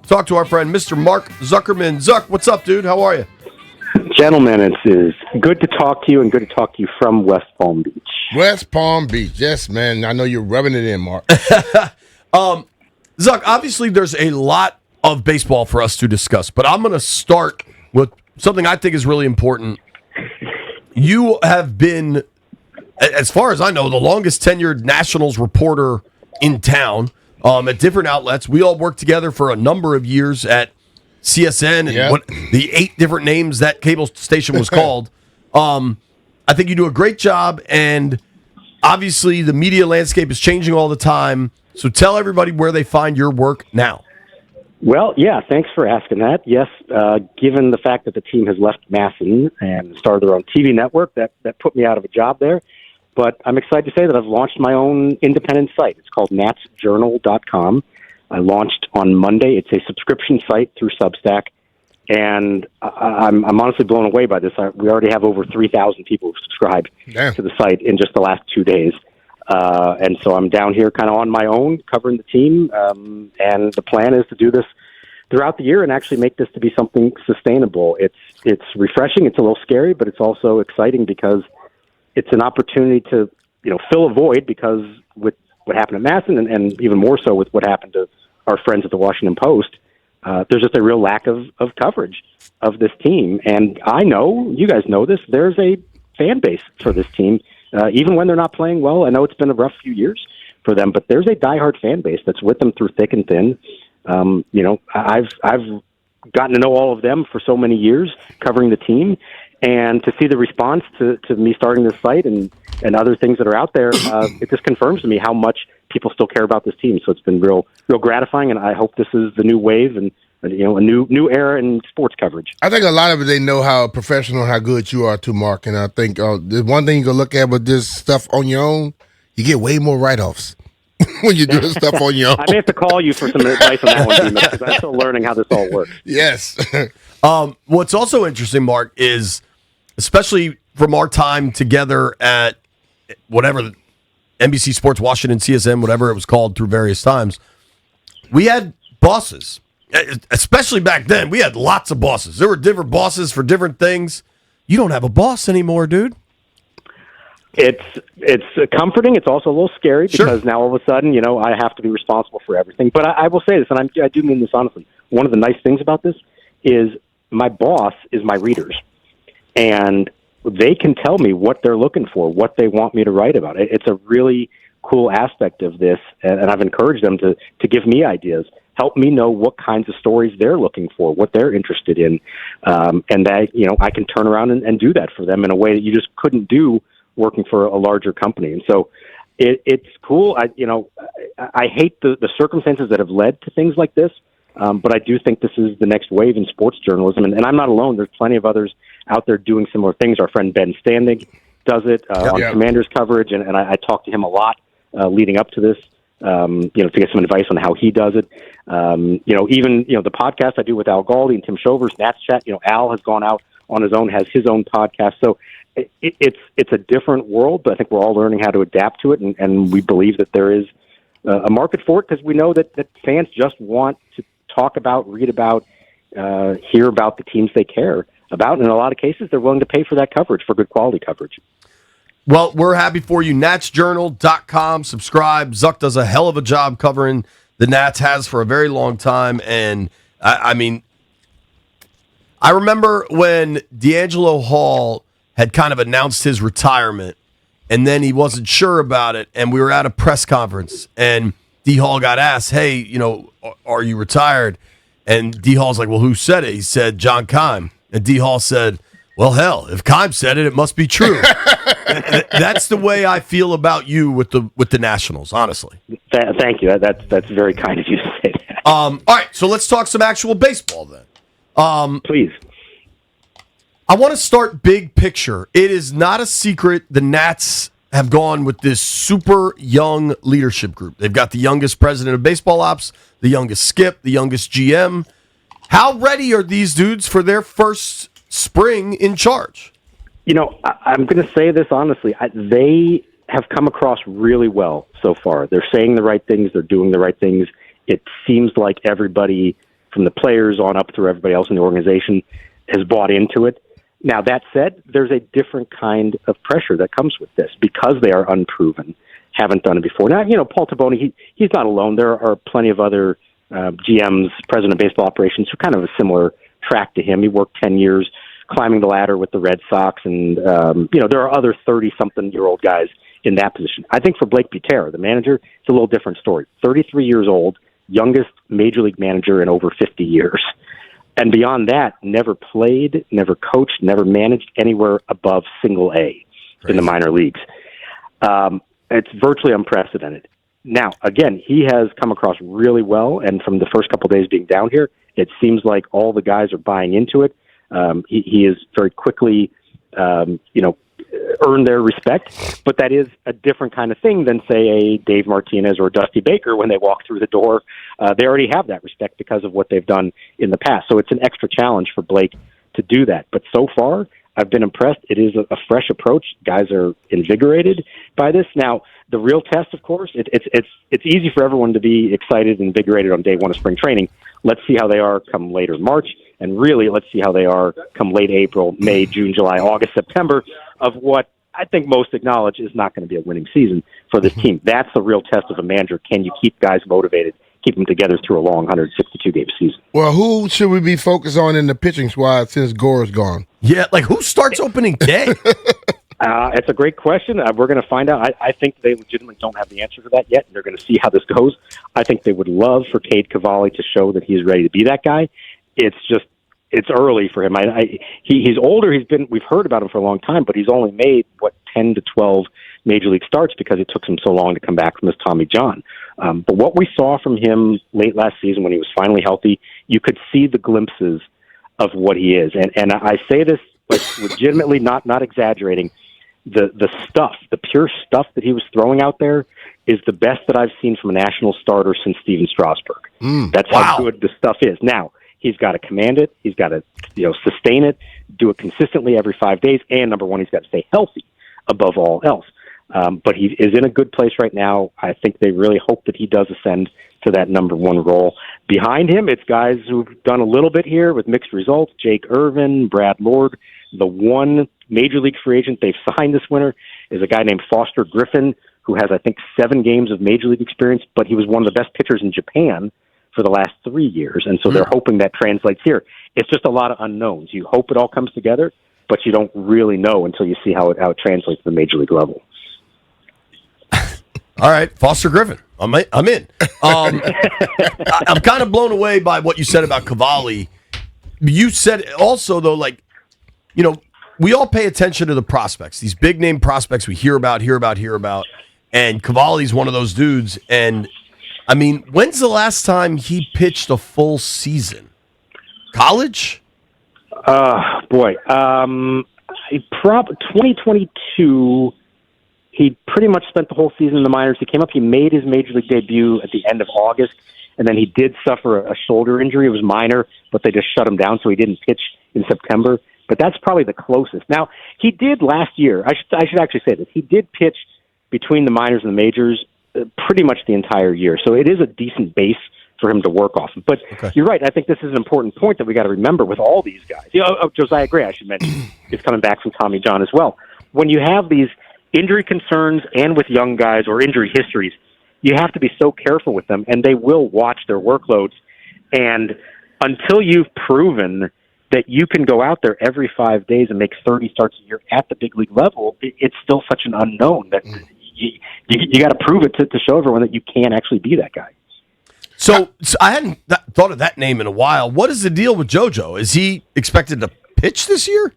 talk to our friend, Mr. Mark Zuckerman. Zuck, what's up, dude? How are you? Gentlemen, it is good to talk to you and good to talk to you from West Palm Beach. West Palm Beach. Yes, man. I know you're rubbing it in, Mark. Zuck, obviously there's a lot of baseball for us to discuss, but I'm going to start with something I think is really important. You have been, as far as I know, the longest tenured Nationals reporter in town at different outlets. We all worked together for a number of years at CSN and what the 8 different names that cable station was called. I think you do a great job, and obviously the media landscape is changing all the time. So tell everybody where they find your work now. Well, yeah, thanks for asking that. Yes, given the fact that the team has left Masson and started their own TV network, that put me out of a job there. But I'm excited to say that I've launched my own independent site. It's called natsjournal.com. I launched on Monday. It's a subscription site through Substack, and I'm honestly blown away by this. We already have over 3,000 people who've subscribed to the site in just the last 2 days. And so I'm down here kind of on my own covering the team, and the plan is to do this throughout the year and actually make this to be something sustainable. It's refreshing. It's a little scary, but it's also exciting because it's an opportunity to, fill a void, because with what happened at Masson and even more so with what happened to our friends at the Washington Post, there's just a real lack of coverage of this team. And I know, you guys know this, there's a fan base for this team. Even when they're not playing well, I know it's been a rough few years for them, but there's a diehard fan base that's with them through thick and thin. I've gotten to know all of them for so many years covering the team, and to see the response to me starting this site and other things that are out there, it just confirms to me how much people still care about this team. So it's been real gratifying, and I hope this is the new wave and a new era in sports coverage. I think a lot of it, they know how professional, how good you are too, Mark. And I think the one thing you can look at with this stuff on your own, you get way more write-offs when you do this stuff on your own. I may have to call you for some advice on that one, BMitch, because I'm still learning how this all works. Yes. What's also interesting, Mark, is especially from our time together at whatever, NBC Sports, Washington, CSN, whatever it was called through various times, we had bosses. Especially back then, we had lots of bosses. There were different bosses for different things. You don't have a boss anymore, dude. It's comforting. It's also a little scary because now all of a sudden, I have to be responsible for everything. But I will say this, and I do mean this honestly. One of the nice things about this is my boss is my readers, and they can tell me what they're looking for, what they want me to write about. It's a really cool aspect of this, and I've encouraged them to give me ideas. Help me know what kinds of stories they're looking for, what they're interested in, and that I can turn around and do that for them in a way that you just couldn't do working for a larger company. And so it's cool. I hate the circumstances that have led to things like this, but I do think this is the next wave in sports journalism, and I'm not alone. There's plenty of others out there doing similar things. Our friend Ben Standing does it on Commanders coverage, and I talk to him a lot leading up to this. To get some advice on how he does it. Even the podcast I do with Al Galdi and Tim Shover's Nats Chat, Al has gone out on his own, has his own podcast. So it's a different world, but I think we're all learning how to adapt to it. And we believe that there is a market for it, because we know that fans just want to talk about, read about, hear about the teams they care about. And in a lot of cases, they're willing to pay for that coverage, for good quality coverage. Well, we're happy for you. NatsJournal.com. Subscribe. Zuck does a hell of a job covering the Nats, has for a very long time. And, I remember when D'Angelo Hall had kind of announced his retirement, and then he wasn't sure about it, and we were at a press conference, and D. Hall got asked, hey, are you retired? And D. Hall's like, well, who said it? He said, John Keim. And D. Hall said, well, hell, if Keim said it must be true. That's the way I feel about you with the Nationals, honestly. Thank you. That's very kind of you to say that. All right, so let's talk some actual baseball then. Please. I want to start big picture. It is not a secret the Nats have gone with this super young leadership group. They've got the youngest president of baseball ops, the youngest skip, the youngest GM. How ready are these dudes for their first spring in charge? I'm going to say this honestly. They have come across really well so far. They're saying the right things. They're doing the right things. It seems like everybody, from the players on up through everybody else in the organization has bought into it. Now, that said, there's a different kind of pressure that comes with this because they are unproven, haven't done it before. Now, Paul Taboni, he's not alone. There are plenty of other GMs, president of baseball operations, who kind of a similar track to him. He worked 10 years climbing the ladder with the Red Sox, and, there are other 30-something-year-old guys in that position. I think for Blake Butera, the manager, it's a little different story. 33 years old, youngest major league manager in over 50 years. And beyond that, never played, never coached, never managed anywhere above single A in the minor leagues. It's virtually unprecedented. Now, again, he has come across really well, and from the first couple of days being down here, it seems like all the guys are buying into it. He is very quickly, earned their respect, but that is a different kind of thing than, say, a Dave Martinez or a Dusty Baker. When they walk through the door, they already have that respect because of what they've done in the past. So it's an extra challenge for Blake to do that. But so far, I've been impressed. It is a fresh approach. Guys are invigorated by this. Now, the real test, of course, it's easy for everyone to be excited and invigorated on day one of spring training. Let's see how they are come later March, and really let's see how they are come late April, May, June, July, August, September of what I think most acknowledge is not going to be a winning season for this team. That's the real test of a manager. Can you keep guys motivated, keep them together through a long 162-game season? Well, who should we be focused on in the pitching squad since Gore's gone? Yeah, who starts opening day? It's a great question. We're going to find out. I think they legitimately don't have the answer to that yet, and they're going to see how this goes. I think they would love for Cade Cavalli to show that he's ready to be that guy. It's early for him. He's older. We've heard about him for a long time, but he's only made 10 to 12 major league starts because it took him so long to come back from his Tommy John. But what we saw from him late last season when he was finally healthy, you could see the glimpses of what he is. And I say this legitimately, not exaggerating. The pure stuff that he was throwing out there is the best that I've seen from a national starter since Steven Strasburg. That's how good the stuff is. Now, he's got to command it. He's got to sustain it, do it consistently every 5 days. And number one, he's got to stay healthy above all else. But he is in a good place right now. I think they really hope that he does ascend to that number one role. Behind him, it's guys who've done a little bit here with mixed results. Jake Irvin, Brad Lord. The one major league free agent they've signed this winter is a guy named Foster Griffin, who has, I think, 7 games of major league experience, but he was one of the best pitchers in Japan for the last 3 years. And so they're hoping that translates here. It's just a lot of unknowns. You hope it all comes together, but you don't really know until you see how it translates to the major league level. All right, Foster Griffin. I'm in. I'm kind of blown away by what you said about Cavalli. You said also, though, we all pay attention to the prospects, these big name prospects we hear about. And Cavalli's one of those dudes. And I mean, when's the last time he pitched a full season? College? 2022. He pretty much spent the whole season in the minors. He made his major league debut at the end of August, and then he did suffer a shoulder injury. It was minor, but they just shut him down, so he didn't pitch in September. But that's probably the closest. Now, he did last year. I should actually say this. He did pitch between the minors and the majors pretty much the entire year. So it is a decent base for him to work off. But You're right. I think this is an important point that we got to remember with all these guys. Josiah Gray, I should mention, is coming back from Tommy John as well. When you have these injury concerns and with young guys or injury histories, you have to be so careful with them, and they will watch their workloads. And until you've proven that you can go out there every 5 days and make 30 starts a year at the big league level, it's still such an unknown that you got to prove it to show everyone that you can actually be that guy. So I hadn't thought of that name in a while. What is the deal with JoJo? Is he expected to pitch this year?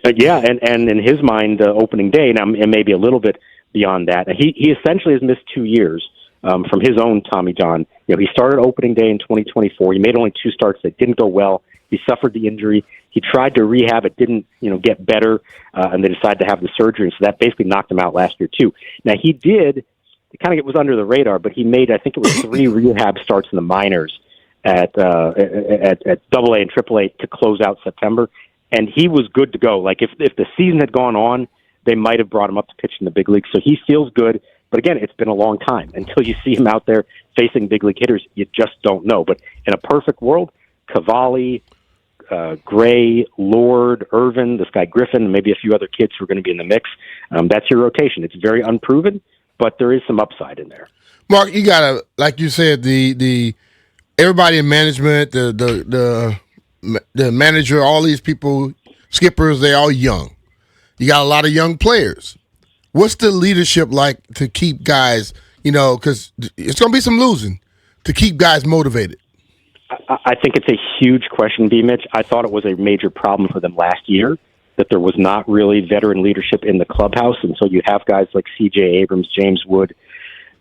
Yeah, and in his mind, opening day, and maybe a little bit beyond that. He essentially has missed 2 years from his own Tommy John. He started opening day in 2024. He made only 2 starts that didn't go well. He suffered the injury. He tried to rehab. It didn't, get better, and they decided to have the surgery, and so that basically knocked him out last year too. Now, he did, it was under the radar, but he made, I think it was 3 rehab starts in the minors at AA and AAA to close out September. And he was good to go. If the season had gone on, they might have brought him up to pitch in the big leagues. So he feels good. But again, it's been a long time. Until you see him out there facing big league hitters, you just don't know. But in a perfect world, Cavalli, Gray, Lord, Irvin, this guy Griffin, and maybe a few other kids who are going to be in the mix. That's your rotation. It's very unproven, but there is some upside in there. Mark, you gotta, like you said, the everybody in management, the manager, all these people, skippers, they're all young. You got a lot of young players. What's the leadership like to keep guys, because it's going to be some losing, to keep guys motivated? I think it's a huge question, BMitch. I thought it was a major problem for them last year, that there was not really veteran leadership in the clubhouse. And so you have guys like C.J. Abrams, James Wood,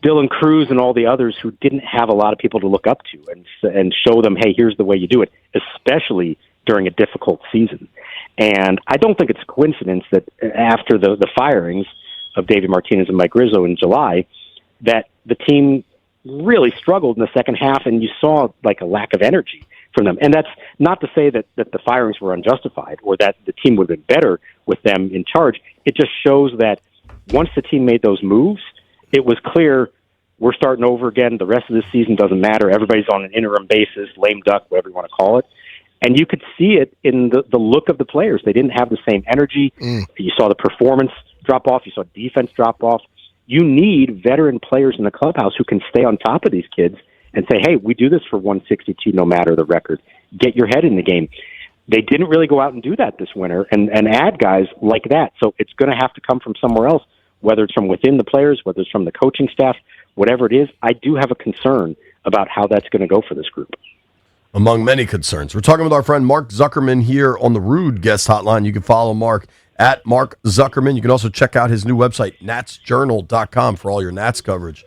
Dylan Cruz, and all the others who didn't have a lot of people to look up to and show them, hey, here's the way you do it, especially during a difficult season. And I don't think it's a coincidence that after the firings of David Martinez and Mike Rizzo in July, that the team really struggled in the second half, and you saw like a lack of energy from them. And that's not to say that the firings were unjustified or that the team would have been better with them in charge. It just shows that once the team made those moves, it was clear we're starting over again. The rest of this season doesn't matter. Everybody's on an interim basis, lame duck, whatever you want to call it. And you could see it in the look of the players. They didn't have the same energy. You saw the performance drop off. You saw defense drop off. You need veteran players in the clubhouse who can stay on top of these kids and say, hey, we do this for 162 no matter the record. Get your head in the game. They didn't really go out and do that this winter and add guys like that. So it's going to have to come from somewhere else, whether it's from within the players, whether it's from the coaching staff, whatever it is. I do have a concern about how that's going to go for this group. Among many concerns. We're talking with our friend Mark Zuckerman here on the Rude Guest Hotline. You can follow Mark at Mark Zuckerman. You can also check out his new website, natsjournal.com, for all your Nats coverage.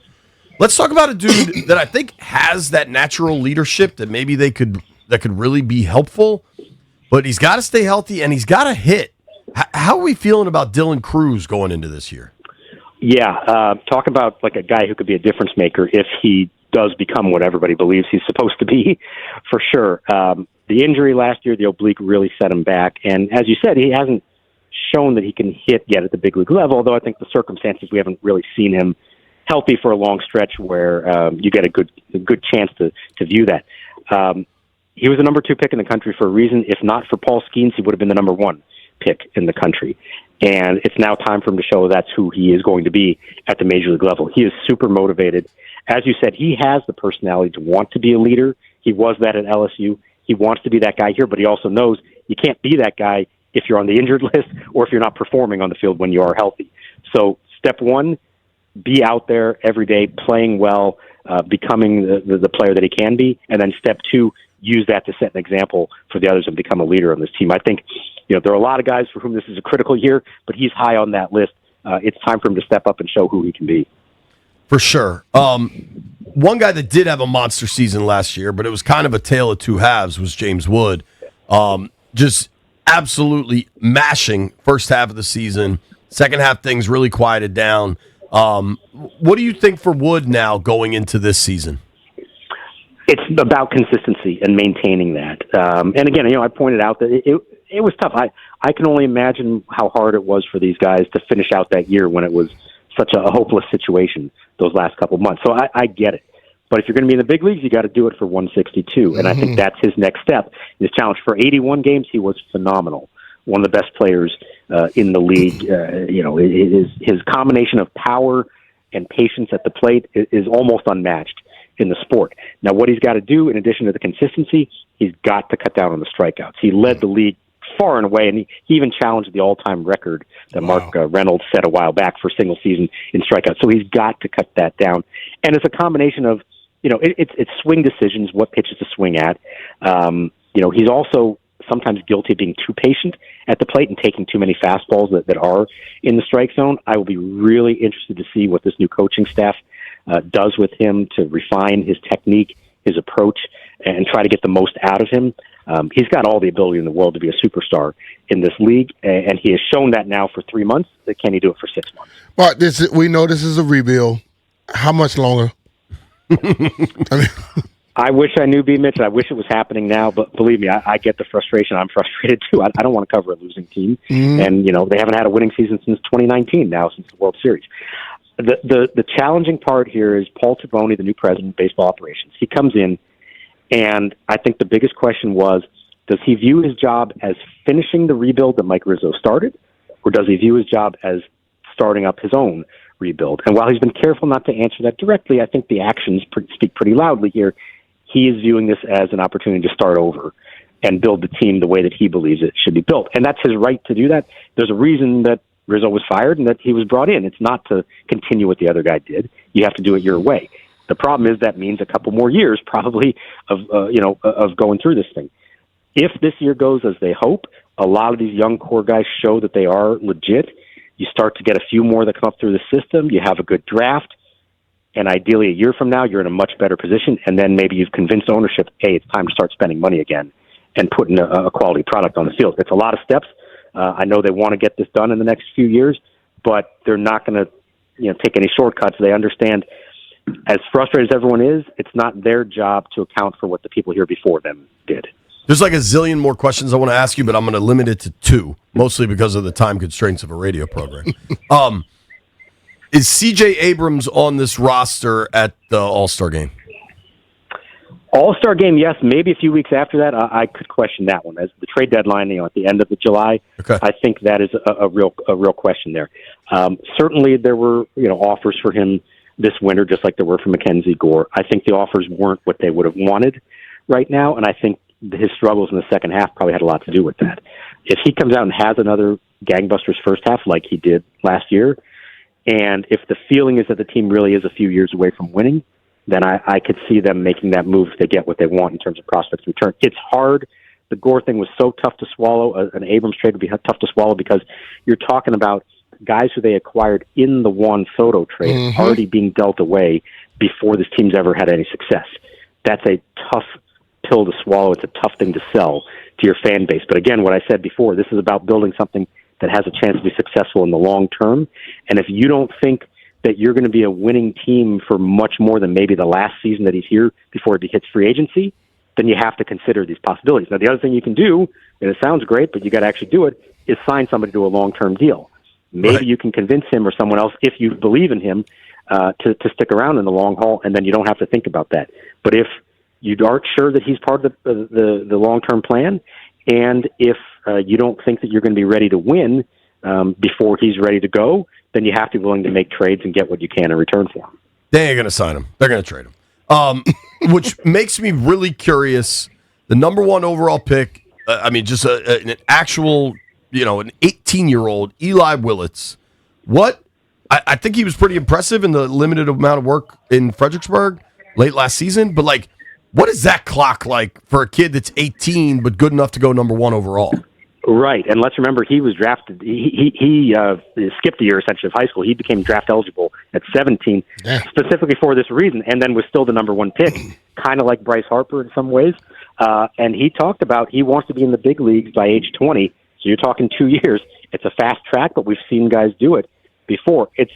Let's talk about a dude that I think has that natural leadership that maybe that could really be helpful, but he's got to stay healthy and he's got to hit. How are we feeling about Dylan Cruz going into this year? Yeah, talk about like a guy who could be a difference maker if he does become what everybody believes he's supposed to be, for sure. The injury last year, the oblique, really set him back. And as you said, he hasn't shown that he can hit yet at the big league level, although I think the circumstances, we haven't really seen him healthy for a long stretch where you get a good chance to view that. He was the number 2 pick in the country for a reason. If not for Paul Skeens, he would have been the number 1 pick in the country. And it's now time for him to show that's who he is going to be at the major league level. He is super motivated. As you said, he has the personality to want to be a leader. He was that at LSU. He wants to be that guy here, but he also knows you can't be that guy if you're on the injured list or if you're not performing on the field when you are healthy. So step 1, be out there every day, playing well, becoming the player that he can be. And then step 2, use that to set an example for the others and become a leader on this team. I think, there are a lot of guys for whom this is a critical year, but he's high on that list. It's time for him to step up and show who he can be. For sure. One guy that did have a monster season last year, but it was kind of a tale of two halves, was James Wood. Just absolutely mashing first half of the season. Second half, things really quieted down. What do you think for Wood now going into this season? It's about consistency and maintaining that. And again, I pointed out that it was tough. I can only imagine how hard it was for these guys to finish out that year when it was such a hopeless situation those last couple of months. So I get it. But if you're going to be in the big leagues, you got to do it for 162. And I think that's his next step. His challenge for 81 games, he was phenomenal. One of the best players in the league. His combination of power and patience at the plate is almost unmatched in the sport. Now, what he's got to do, in addition to the consistency, he's got to cut down on the strikeouts. He led the league far and away, and he even challenged the all-time record that Mark Reynolds set a while back for single season in strikeouts. So he's got to cut that down. And it's a combination of, it's swing decisions, what pitches to swing at. He's also sometimes guilty of being too patient at the plate and taking too many fastballs that are in the strike zone. I will be really interested to see what this new coaching staff does with him to refine his technique, his approach, and try to get the most out of him. He's got all the ability in the world to be a superstar in this league, and he has shown that now for 3 months. Can he do it for 6 months? Well, we know this is a rebuild. How much longer? I wish I knew BMitch. I wish it was happening now, but believe me, I get the frustration. I'm frustrated too. I don't want to cover a losing team, and they haven't had a winning season since 2019 now, since the World Series. The challenging part here is Paul Taboni, the new president of baseball operations. He comes in, and I think the biggest question was, does he view his job as finishing the rebuild that Mike Rizzo started, or does he view his job as starting up his own rebuild? And while he's been careful not to answer that directly, I think the actions speak pretty loudly here. He is viewing this as an opportunity to start over and build the team the way that he believes it should be built. And that's his right to do that. There's a reason that Rizzo was fired and that he was brought in. It's not to continue what the other guy did. You have to do it your way. The problem is that means a couple more years probably of going through this thing. If this year goes as they hope, a lot of these young core guys show that they are legit. You start to get a few more that come up through the system. You have a good draft. And ideally, a year from now, you're in a much better position. And then maybe you've convinced ownership, hey, it's time to start spending money again and putting a quality product on the field. It's a lot of steps. I know they want to get this done in the next few years, but they're not going to take any shortcuts. They understand, as frustrated as everyone is, it's not their job to account for what the people here before them did. There's like a zillion more questions I want to ask you, but I'm going to limit it to two, mostly because of the time constraints of a radio program. Is C.J. Abrams on this roster at the All-Star game? All-Star game, yes. Maybe a few weeks after that, I could question that one. As the trade deadline, at the end of July, okay. I think that is a real question there. Certainly, there were offers for him this winter, just like there were for Mackenzie Gore. I think the offers weren't what they would have wanted right now, and I think his struggles in the second half probably had a lot to do with that. If he comes out and has another gangbusters first half like he did last year, and if the feeling is that the team really is a few years away from winning, then I could see them making that move if they get what they want in terms of prospects return. It's hard. The Gore thing was so tough to swallow. An Abrams trade would be tough to swallow because you're talking about guys who they acquired in the Juan Soto trade already being dealt away before this team's ever had any success. That's a tough pill to swallow. It's a tough thing to sell to your fan base. But again, what I said before, this is about building something that has a chance to be successful in the long term. And if you don't think that you're going to be a winning team for much more than maybe the last season that he's here before he hits free agency, then you have to consider these possibilities. Now, the other thing you can do, and it sounds great, but you got to actually do it, is sign somebody to a long-term deal. Maybe you can convince him or someone else, if you believe in him, to stick around in the long haul, and then you don't have to think about that. But if you aren't sure that he's part of the long-term plan, and if you don't think that you're going to be ready to win before he's ready to go, then you have to be willing to make trades and get what you can in return for him. They ain't going to sign him. They're going to trade him. Which makes me really curious. The number one overall pick, just an actual, an 18-year-old Eli Willits. I think he was pretty impressive in the limited amount of work in Fredericksburg late last season, but what is that clock like for a kid that's 18 but good enough to go number one overall? Right, and let's remember he was drafted. He skipped a year essentially of high school. He became draft eligible at 17, specifically for this reason, and then was still the number one pick, kind of like Bryce Harper in some ways. And he talked about he wants to be in the big leagues by age 20. So you're talking 2 years. It's a fast track, but we've seen guys do it before. It's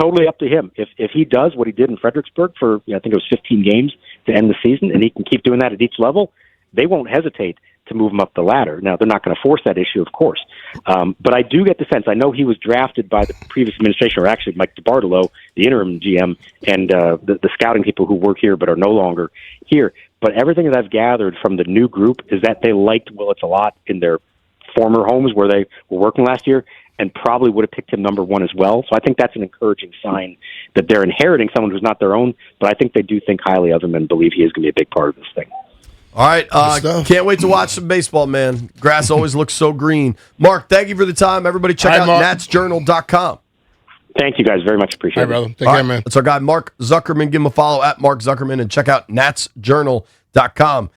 totally up to him. If he does what he did in Fredericksburg for I think it was 15 games to end the season, and he can keep doing that at each level, they won't hesitate to move him up the ladder. Now, they're not going to force that issue, of course. But I do get the sense, I know he was drafted by the previous administration, or actually Mike DiBartolo, the interim GM, and the scouting people who work here but are no longer here. But everything that I've gathered from the new group is that they liked Willits a lot in their former homes where they were working last year, and probably would have picked him number one as well. So I think that's an encouraging sign that they're inheriting someone who's not their own, but I think they do think highly of him and believe he is going to be a big part of this thing. All right, can't wait to watch some baseball, man. Grass always looks so green. Mark, thank you for the time. Everybody check out natsjournal.com. Thank you, guys. Very much appreciate it. Brother. Take care, man. That's our guy, Mark Zuckerman. Give him a follow at Mark Zuckerman and check out natsjournal.com.